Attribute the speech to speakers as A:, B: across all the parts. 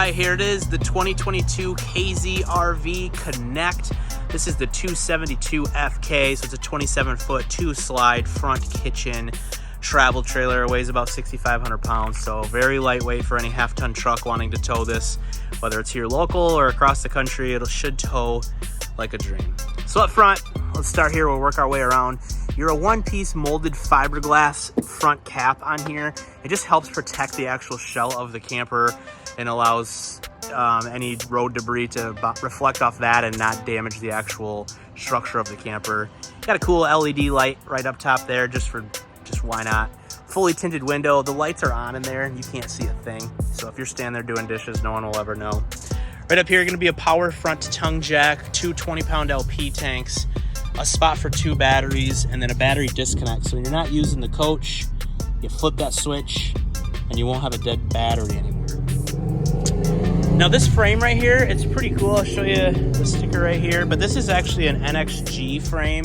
A: right, here it is, the 2022 KZ-RV Connect. This is the 272 FK, so it's a 27-foot, 2-slide front kitchen travel trailer. It weighs about 6,500 pounds, so very lightweight for any half-ton truck wanting to tow this. Whether it's here local or across the country, it should tow like a dream. So up front, let's start here, we'll work our way around. You're a one-piece molded fiberglass front cap on here. It just helps protect the actual shell of the camper and allows any road debris to reflect off that and not damage the actual structure of the camper. Got a cool LED light right up top there, just why not. Fully tinted window. The lights are on in there and you can't see a thing. So if you're standing there doing dishes, no one will ever know. Right up here, going to be a power front tongue jack, two 20-pound LP tanks, a spot for 2 batteries, and then a battery disconnect. So when you're not using the coach, you flip that switch and you won't have a dead battery anymore. Now this frame right here, it's pretty cool. I'll show you the sticker right here, but this is actually an NXG frame,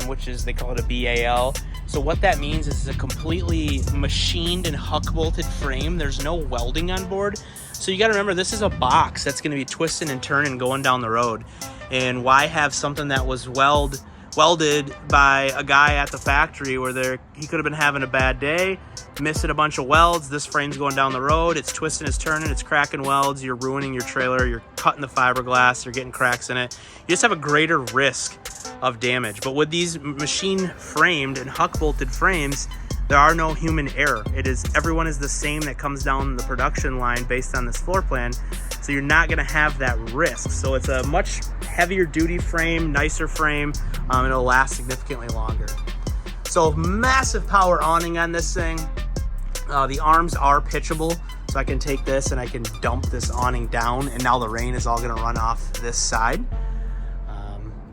A: which is, they call it a BAL. So what that means is it's a completely machined and huck bolted frame. There's no welding on board. So you gotta remember, this is a box that's gonna be twisting and turning going down the road. And why have something that was welded by a guy at the factory where he could have been having a bad day, missing a bunch of welds. This frame's going down the road, it's twisting, it's turning, it's cracking welds, you're ruining your trailer, you're cutting the fiberglass, you're getting cracks in it. You just have a greater risk of damage. But with these machine framed and huck bolted frames, there are no human error. Everyone is the same that comes down the production line based on this floor plan. So you're not gonna have that risk. So it's a much heavier duty frame, nicer frame, and it'll last significantly longer. So massive power awning on this thing. The arms are pitchable, so I can take this and I can dump this awning down, and now the rain is all gonna run off this side.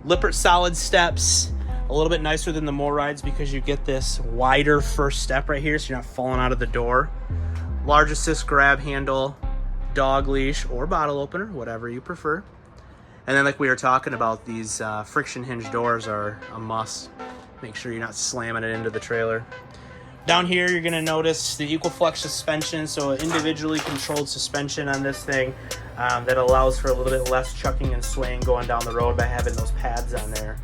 A: Lippert solid steps, a little bit nicer than the MORrydes because you get this wider first step right here so you're not falling out of the door. Large assist grab handle, dog leash or bottle opener, whatever you prefer. And then like we were talking about, these friction hinge doors are a must. Make sure you're not slamming it into the trailer. Down here, you're gonna notice the equal flex suspension, so individually controlled suspension on this thing that allows for a little bit less chucking and swaying going down the road by having those pads on there.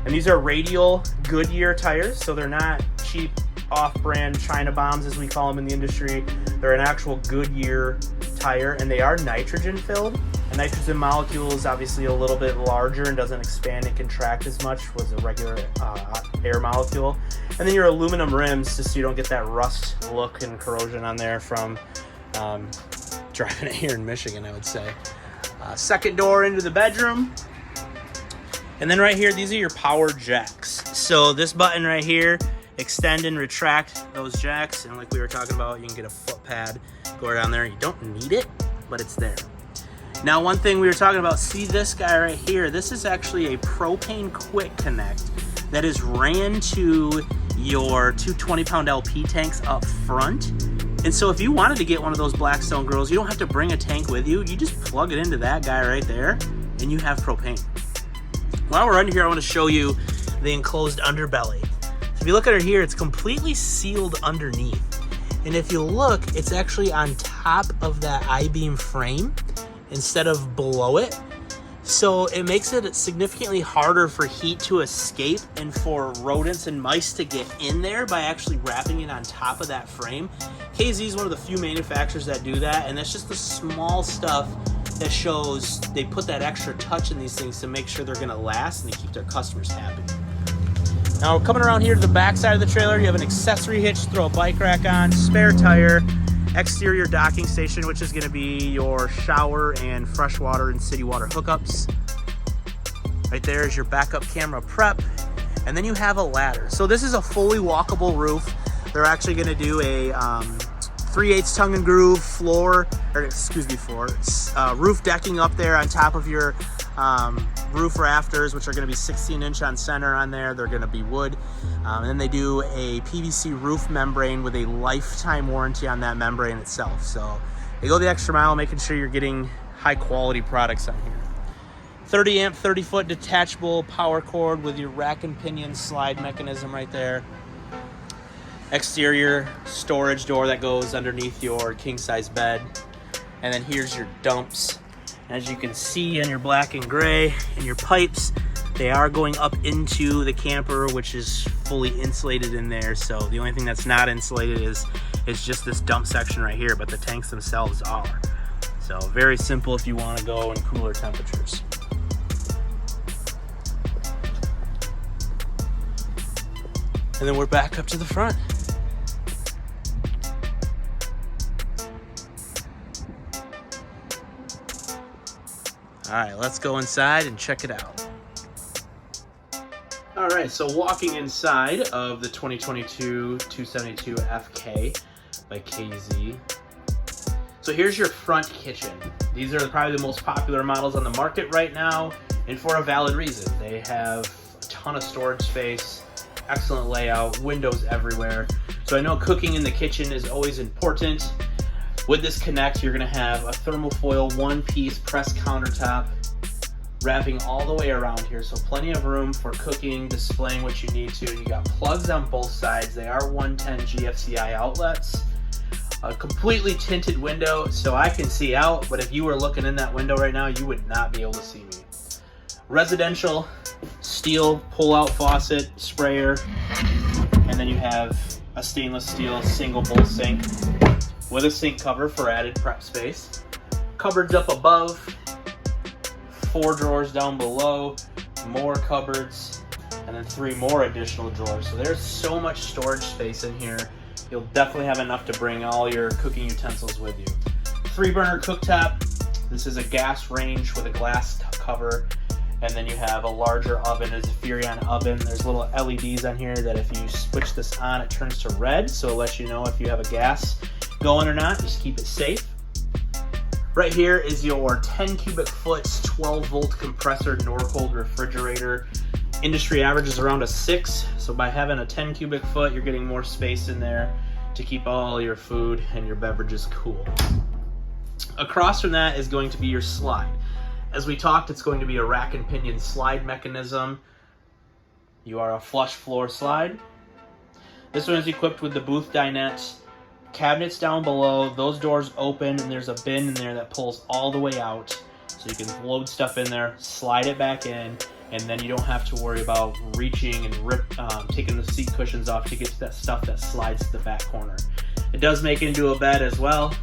A: And these are radial Goodyear tires, so they're not cheap off-brand China bombs as we call them in the industry. They're an actual Goodyear tire, and they are nitrogen filled. A nitrogen molecule is obviously a little bit larger and doesn't expand and contract as much as a regular air molecule. And then your aluminum rims, just so you don't get that rust look and corrosion on there from driving it here in Michigan, I would say. Second door into the bedroom. And then right here, these are your power jacks. So this button right here, extend and retract those jacks. And like we were talking about, you can get a foot pad, go down there. You don't need it, but it's there. Now, one thing we were talking about, see this guy right here, this is actually a propane quick connect that is ran to your two 20-pound LP tanks up front. And so if you wanted to get one of those Blackstone grills, you don't have to bring a tank with you. You just plug it into that guy right there and you have propane. While we're under here, I want to show you the enclosed underbelly. So if you look at it here, it's completely sealed underneath. And if you look, it's actually on top of that I-beam frame instead of below it. So it makes it significantly harder for heat to escape and for rodents and mice to get in there by actually wrapping it on top of that frame. KZ is one of the few manufacturers that do that, and that's just the small stuff that shows they put that extra touch in these things to make sure they're gonna last and they keep their customers happy. Now coming around here to the back side of the trailer, you have an accessory hitch, throw a bike rack on, spare tire, exterior docking station, which is going to be your shower and freshwater and city water hookups. Right there is your backup camera prep, and then you have a ladder. So this is a fully walkable roof. They're actually going to do a 3/8 tongue and groove roof decking up there on top of your roof rafters, which are going to be 16-inch on center on there. They're going to be wood. And then they do a PVC roof membrane with a lifetime warranty on that membrane itself. So they go the extra mile making sure you're getting high quality products on here. 30 amp, 30-foot detachable power cord with your rack and pinion slide mechanism right there. Exterior storage door that goes underneath your king-size bed. And then here's your dumps. As you can see on your black and gray and your pipes, they are going up into the camper, which is fully insulated in there. So the only thing that's not insulated is just this dump section right here, but the tanks themselves are. So very simple if you want to go in cooler temperatures. And then we're back up to the front. All right, let's go inside and check it out. All right, so walking inside of the 2022 272 FK by KZ. So here's your front kitchen. These are probably the most popular models on the market right now, and for a valid reason. They have a ton of storage space, excellent layout, windows everywhere. So I know cooking in the kitchen is always important. With this Connect, you're gonna have a thermofoil one-piece press countertop wrapping all the way around here, so plenty of room for cooking, displaying what you need to. You got plugs on both sides. They are 110 GFCI outlets. A completely tinted window, so I can see out, but if you were looking in that window right now, you would not be able to see me. Residential steel pull-out faucet sprayer, and then you have a stainless steel single bowl sink with a sink cover for added prep space. Cupboards up above, 4 drawers down below, more cupboards, and then 3 more additional drawers. So there's so much storage space in here. You'll definitely have enough to bring all your cooking utensils with you. 3-burner cooktop. This is a gas range with a glass cover. And then you have a larger oven. It's a Furrion oven. There's little LEDs on here that if you switch this on, it turns to red. So it lets you know if you have a gas going or not. Just keep it safe. Right here is your 10 cubic foot, 12 volt compressor Norcold refrigerator. Industry average is around a 6. So by having a 10 cubic foot, you're getting more space in there to keep all your food and your beverages cool. Across from that is going to be your slide. As we talked, it's going to be a rack and pinion slide mechanism. You are a flush floor slide. This one is equipped with the booth dinette. Cabinets down below, those doors open, and there's a bin in there that pulls all the way out. So you can load stuff in there, slide it back in, and then you don't have to worry about reaching and taking the seat cushions off to get to that stuff that slides to the back corner. It does make into a bed as well.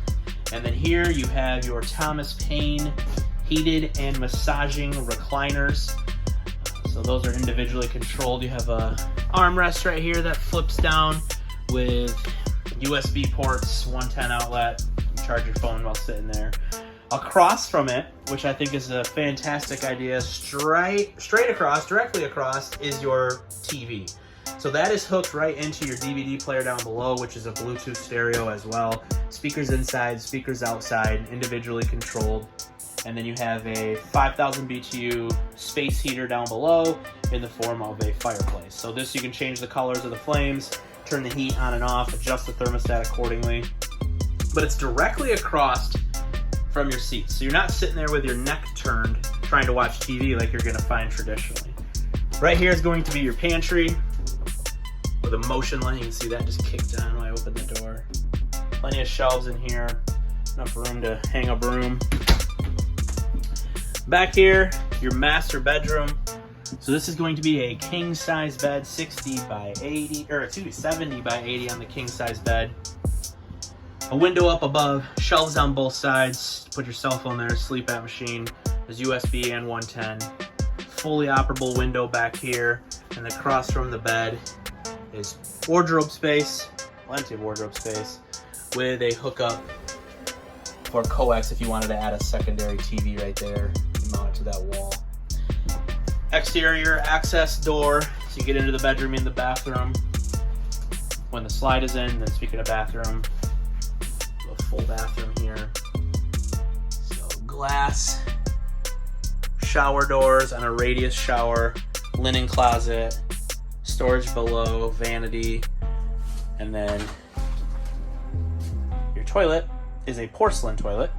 A: And then here you have your Thomas Paine heated and massaging recliners. So those are individually controlled. You have a armrest right here that flips down with USB ports, 110 outlet. You charge your phone while sitting there. Across from it, which I think is a fantastic idea, straight across, directly across, is your TV. So that is hooked right into your DVD player down below, which is a Bluetooth stereo as well. Speakers inside, speakers outside, individually controlled. And then you have a 5,000 BTU space heater down below in the form of a fireplace. So this, you can change the colors of the flames, turn the heat on and off, adjust the thermostat accordingly. But it's directly across from your seats. So you're not sitting there with your neck turned trying to watch TV like you're gonna find traditionally. Right here is going to be your pantry with a motion light. You can see that just kicked on when I opened the door. Plenty of shelves in here, enough room to hang a broom. Back here, your master bedroom. So this is going to be a king size bed, 70 by 80 on the king size bed. A window up above, shelves on both sides. Put your cell phone there, sleep at machine. There's USB and 110. Fully operable window back here. And across from the bed is wardrobe space, plenty of wardrobe space, with a hookup for coax if you wanted to add a secondary TV right there. Mount it to that wall. Exterior access door, so you get into the bedroom and the bathroom. When the slide is in, then speaking of bathroom, a full bathroom here. So glass shower doors and a radius shower, linen closet, storage below, vanity, and then your toilet is a porcelain toilet,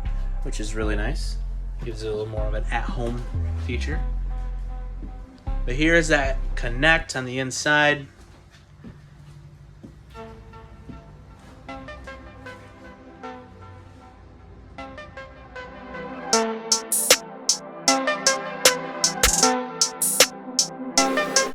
A: which is really nice. Gives it a little more of an at-home feature. But here is that Connect on the inside.